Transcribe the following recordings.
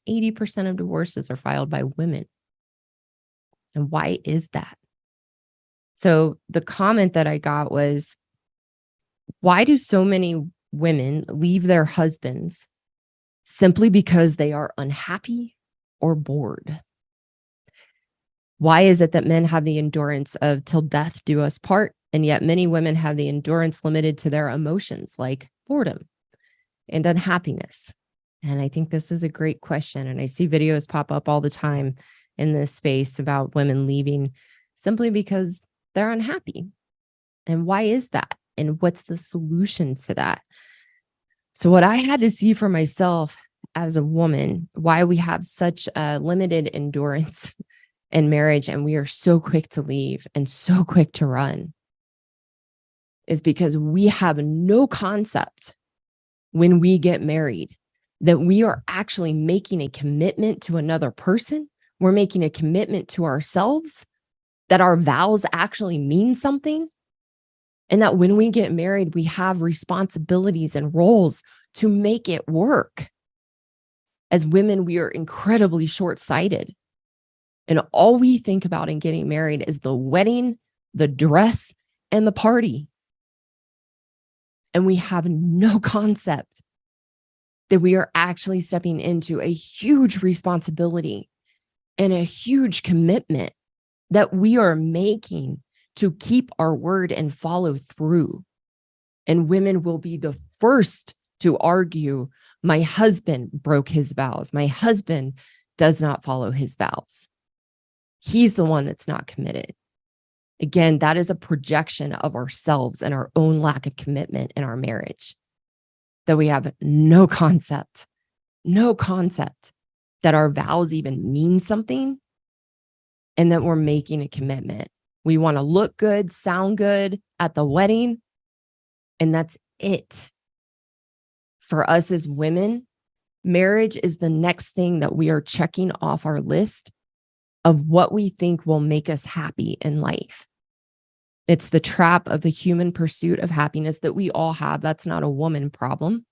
80% of divorces are filed by women. And why is that? So the comment that I got was, why do so many women leave their husbands simply because they are unhappy or bored? Why is it that men have the endurance of till death do us part, and yet many women have the endurance limited to their emotions like boredom and unhappiness? And I think this is a great question. And I see videos pop up all the time in this space about women leaving simply because they're unhappy. And why is that? And what's the solution to that? So what I had to see for myself as a woman, why we have such a limited endurance in marriage and we are so quick to leave and so quick to run, is because we have no concept when we get married that we are actually making a commitment to another person. We're making a commitment to ourselves, that our vows actually mean something. And that when we get married, we have responsibilities and roles to make it work. As women, we are incredibly short-sighted. And all we think about in getting married is the wedding, the dress, and the party. And we have no concept that we are actually stepping into a huge responsibility and a huge commitment that we are making to keep our word and follow through. And women will be the first to argue, my husband broke his vows. My husband does not follow his vows. He's the one that's not committed. Again, that is a projection of ourselves and our own lack of commitment in our marriage, that we have no concept that our vows even mean something and that we're making a commitment. We want to look good, sound good at the wedding, and that's it. For us as women, marriage is the next thing that we are checking off our list of what we think will make us happy in life. It's the trap of the human pursuit of happiness that we all have. That's not a woman problem,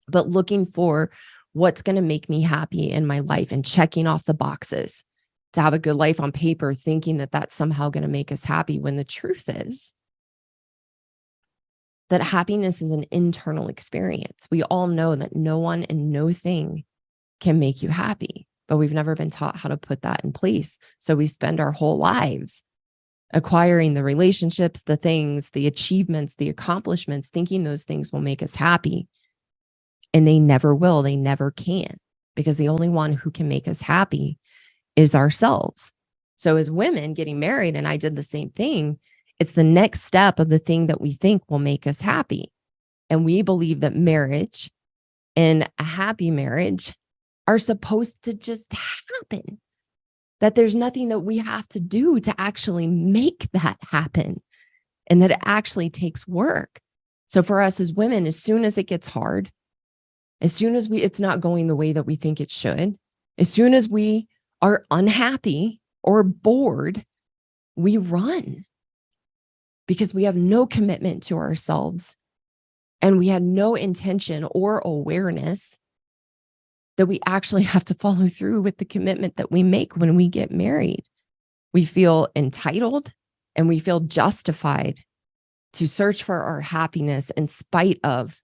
but looking for what's going to make me happy in my life and checking off the boxes to have a good life on paper, thinking that that's somehow going to make us happy, when the truth is that happiness is an internal experience. We all know that no one and no thing can make you happy, but we've never been taught how to put that in place. So we spend our whole lives acquiring the relationships, the things, the achievements, the accomplishments, thinking those things will make us happy. And they never will. They never can, because the only one who can make us happy is ourselves. So as women getting married, and I did the same thing, it's the next step of the thing that we think will make us happy. And we believe that marriage and a happy marriage are supposed to just happen, that there's nothing that we have to do to actually make that happen, and that it actually takes work. So for us as women, as soon as it gets hard, as soon as it's not going the way that we think it should, as soon as we are unhappy or bored, we run, because we have no commitment to ourselves and we had no intention or awareness that we actually have to follow through with the commitment that we make when we get married. We feel entitled and we feel justified to search for our happiness in spite of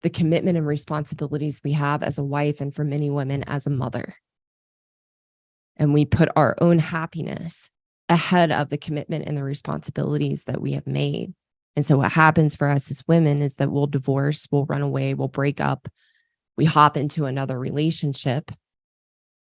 the commitment and responsibilities we have as a wife, and for many women as a mother. And we put our own happiness ahead of the commitment and the responsibilities that we have made. And so what happens for us as women is that we'll divorce, we'll run away, we'll break up, we hop into another relationship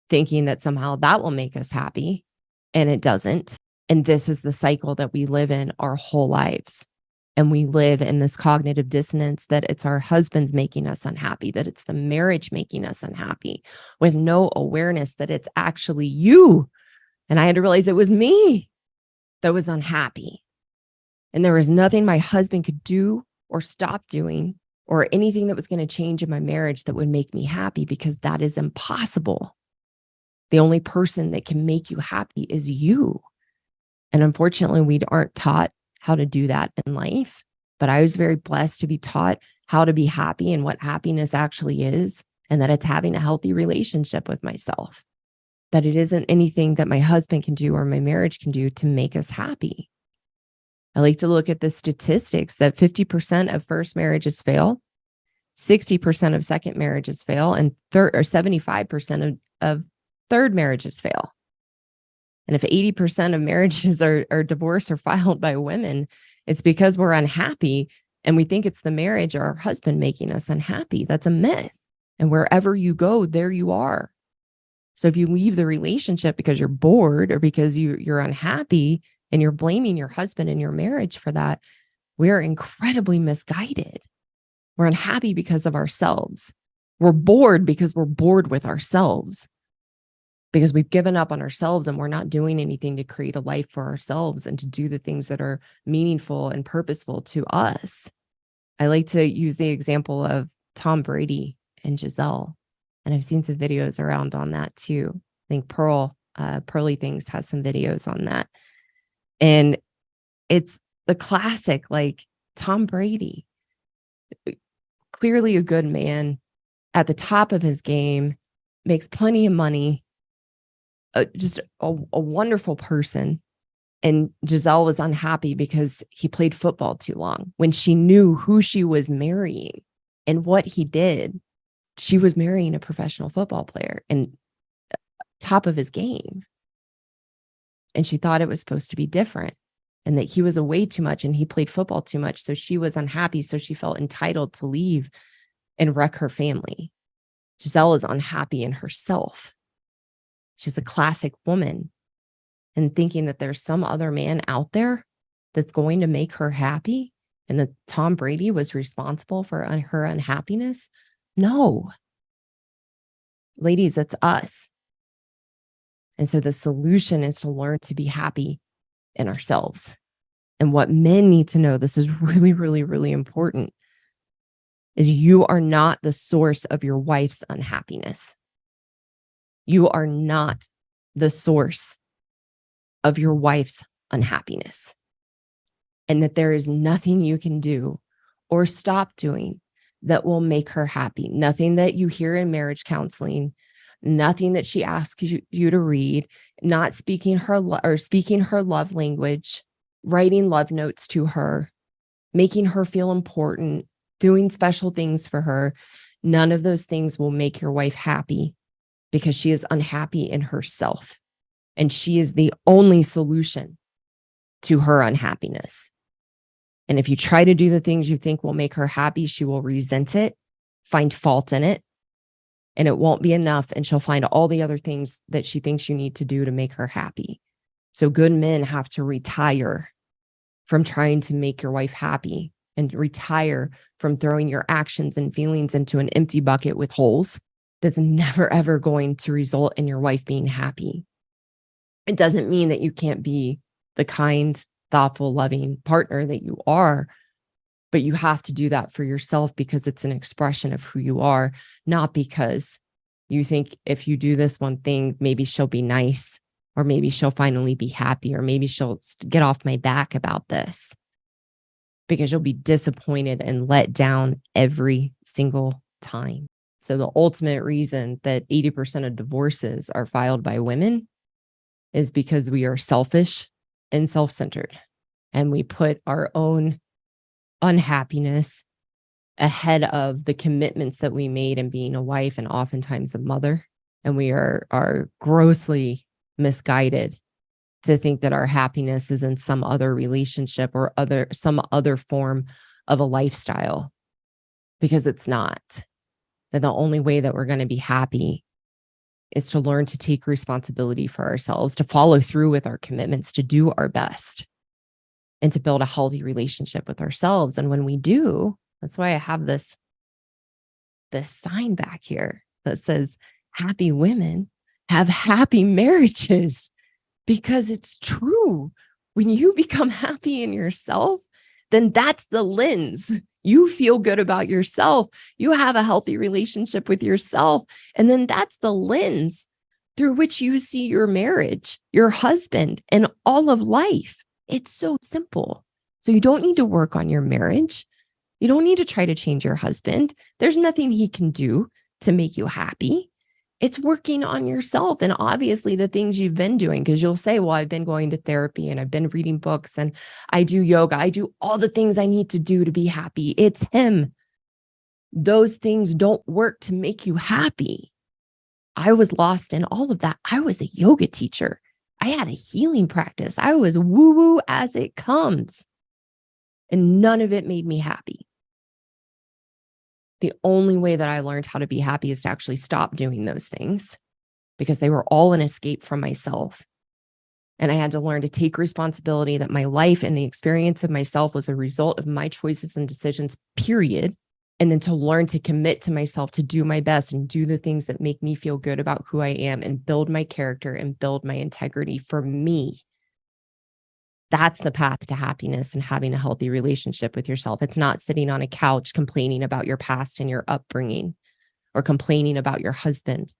thinking that somehow that will make us happy, and it doesn't. And this is the cycle that we live in our whole lives. And we live in this cognitive dissonance that it's our husbands making us unhappy, that it's the marriage making us unhappy, with no awareness that it's actually you. And I had to realize it was me that was unhappy. And there was nothing my husband could do or stop doing, or anything that was going to change in my marriage that would make me happy, because that is impossible. The only person that can make you happy is you. And unfortunately, we aren't taught how to do that in life. But I was very blessed to be taught how to be happy and what happiness actually is. and that it's having a healthy relationship with myself, that it isn't anything that my husband can do or my marriage can do to make us happy. I like to look at the statistics that 50% of first marriages fail, 60% of second marriages fail, and 75% of third marriages fail. And if 80% of marriages are divorced or filed by women, it's because we're unhappy and we think it's the marriage or our husband making us unhappy. That's a myth. And wherever you go, there you are. So if you leave the relationship because you're bored or because you're unhappy and you're blaming your husband and your marriage for that, we're incredibly misguided. We're unhappy because of ourselves. We're bored because we're bored with ourselves, because we've given up on ourselves and we're not doing anything to create a life for ourselves and to do the things that are meaningful and purposeful to us. I like to use the example of Tom Brady and Giselle. And I've seen some videos around on that too. I think Pearly Things has some videos on that. And it's the classic, like Tom Brady, clearly a good man at the top of his game, makes plenty of money, just a wonderful person. And Giselle was unhappy because he played football too long. When she knew who she was marrying and what he did, she was marrying a professional football player and top of his game. And she thought it was supposed to be different and that he was away too much and he played football too much. So she was unhappy. So she felt entitled to leave and wreck her family. Giselle is unhappy in herself. She's a classic woman and thinking that there's some other man out there that's going to make her happy and that Tom Brady was responsible for her unhappiness. No. Ladies, it's us. And so the solution is to learn to be happy in ourselves. And what men need to know, this is really, really, really important, is you are not the source of your wife's unhappiness. You are not the source of your wife's unhappiness. And that there is nothing you can do or stop doing that will make her happy. Nothing that you hear in marriage counseling, nothing that she asks you to read, not speaking her love language, writing love notes to her, making her feel important, doing special things for her. None of those things will make your wife happy because she is unhappy in herself. And she is the only solution to her unhappiness. And if you try to do the things you think will make her happy, she will resent it, find fault in it, and it won't be enough. And she'll find all the other things that she thinks you need to do to make her happy. So good men have to retire from trying to make your wife happy and retire from throwing your actions and feelings into an empty bucket with holes that's never, ever going to result in your wife being happy. It doesn't mean that you can't be the kind, thoughtful, loving partner that you are, but you have to do that for yourself because it's an expression of who you are, not because you think if you do this one thing, maybe she'll be nice, or maybe she'll finally be happy, or maybe she'll get off my back about this, because you'll be disappointed and let down every single time. So the ultimate reason that 80% of divorces are filed by women is because we are selfish and self-centered, and we put our own unhappiness ahead of the commitments that we made in being a wife and oftentimes a mother. And we are grossly misguided to think that our happiness is in some other relationship or some other form of a lifestyle, because it's not. That the only way that we're going to be happy is to learn to take responsibility for ourselves, to follow through with our commitments, to do our best, and to build a healthy relationship with ourselves. And when we do, that's why I have this sign back here that says, happy women have happy marriages, because it's true. When you become happy in yourself, then that's the lens. You feel good about yourself. You have a healthy relationship with yourself. And then that's the lens through which you see your marriage, your husband, and all of life. It's so simple. So you don't need to work on your marriage. You don't need to try to change your husband. There's nothing he can do to make you happy. It's working on yourself. And obviously the things you've been doing, because you'll say, well, I've been going to therapy and I've been reading books and I do yoga. I do all the things I need to do to be happy. It's him. Those things don't work to make you happy. I was lost in all of that. I was a yoga teacher. I had a healing practice. I was woo-woo as it comes. And none of it made me happy. The only way that I learned how to be happy is to actually stop doing those things, because they were all an escape from myself. And I had to learn to take responsibility that my life and the experience of myself was a result of my choices and decisions, period. And then to learn to commit to myself to do my best and do the things that make me feel good about who I am and build my character and build my integrity for me. That's the path to happiness and having a healthy relationship with yourself. It's not sitting on a couch complaining about your past and your upbringing or complaining about your husband.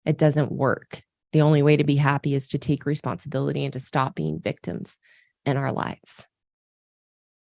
It doesn't work. The only way to be happy is to take responsibility and to stop being victims in our lives.